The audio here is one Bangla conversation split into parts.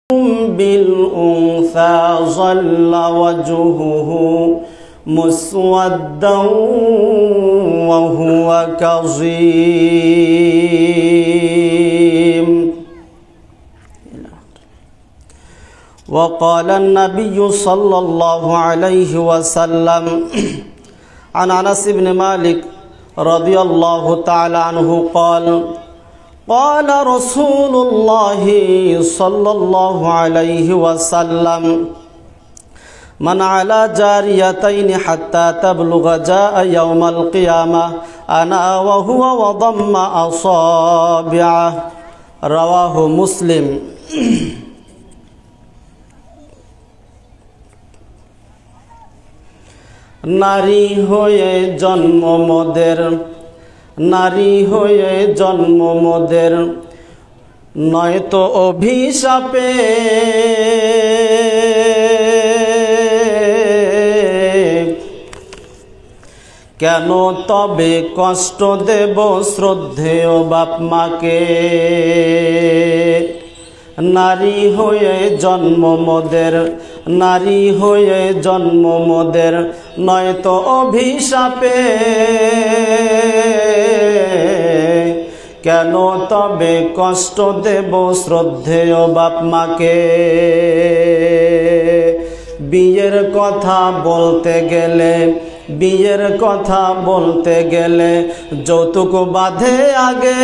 بالأنثى ظل وجهه مسودا وهو كظيم. وقال النبي صلى الله عليه وسلم عن أنس بن مالك رضي الله تعالى عنه قال قال رسول الله صلى الله عليه وسلم من على جاريتين حتى تبلغ جاء يوم القيامة أنا وهو وضم أصابعه. رواه مسلم. নারী হয়ে জন্ম মোদের, নারী হয়ে জন্ম মোদের, নয়তো অভিশাপে। কেন তবে কষ্ট দেব শ্রদ্ধেয় বাপ মাকে। নারী হয়ে জন্ম মোদের, নারী হয়ে জন্ম মোদের, নয়তো অভিশাপে। কেন তবে কষ্ট দেব শ্রদ্ধেয় বাপ মাকে। বিয়ের কথা বলতে গেলে, বিয়ের কথা বলতে গেলে যৌতুক বাঁধে আগে।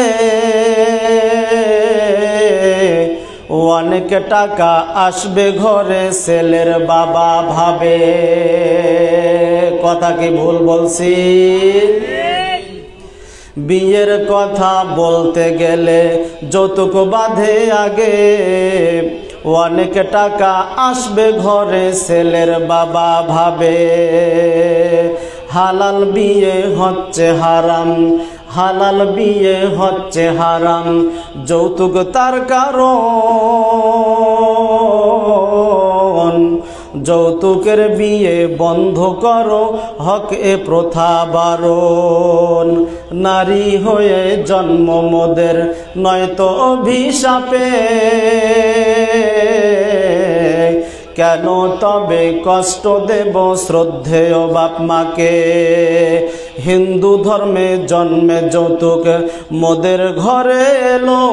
অনেক টাকা আসবে ঘরে ছেলের বাবা ভাবে। কথা কি ভুল বলছি? বিয়ের কথা বলতে গেলে যৌতুক বাঁধে আগে। অনেক টাকা আসবে ঘরে ছেলের বাবা ভাবে। হালাল বিয়ে হচ্ছে হারাম, হালাল বিয়ে হচ্ছে হারাম, যৌতুক তার কারণ। যৌতুকের বিয়ে বন্ধ করো, হক এ প্রথা বারণ। নারী হয়ে জন্ম মোদের, নয়তো অভিশাপে। কেন তবে কষ্ট দেব শ্রদ্ধেয় বাপ মাকে। হিন্দু ধর্মে জন্মে যৌতুক মোদের ঘরে এলো।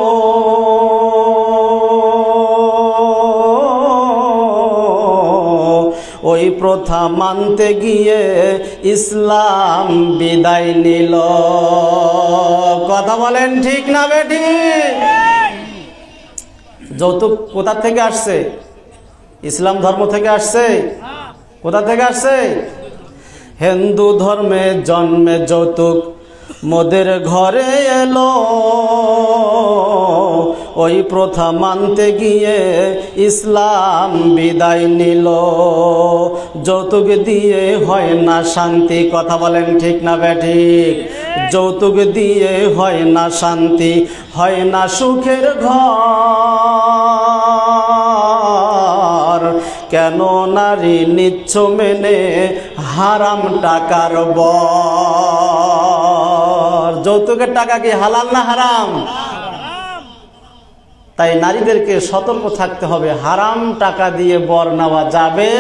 ওই প্রথা মানতে গিয়ে ইসলাম বিদায় নিল। কথা বলেন ঠিক না বেঠিক? যৌতুক কোথা থেকে আসছে? ইসলাম ধর্ম থেকে আসছে। কোথা থেকে আসছে? হিন্দু ধর্মে জন্মে যৌতুক মোদের ঘরে এলো। ওই প্রথা মানতে গিয়ে ইসলাম বিদায় নিল। যৌতুক দিয়ে হয় না শান্তি। কথা বলেন ঠিক না বেঠিক? যৌতুক দিয়ে হয় না শান্তি, হয় না সুখের ঘর। কেন নারী নিচ্ছ মেনে হারাম টাকার বর। যৌতুকের টাকা কি হালাল না হারাম? তাই নারীদেরকে সতর্ক থাকতে হবে, হারাম টাকা দিয়ে বর নেওয়া যাবে।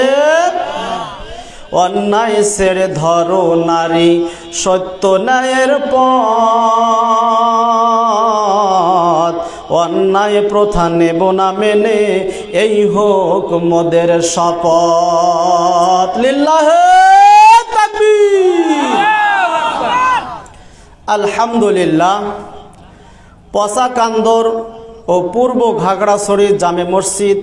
অন্যায় ছেড়ে ধরো নারী, সত্য ন্যায়ের পথ। অন্যায় প্রথা নেব না মেনে, এই হোক মোদের শপথ। লিল্লাহে তাকবীর। আলহামদুলিল্লাহ। পচাকান্দর ও পূর্ব ঘাগড়াছড়ি জামে মসজিদ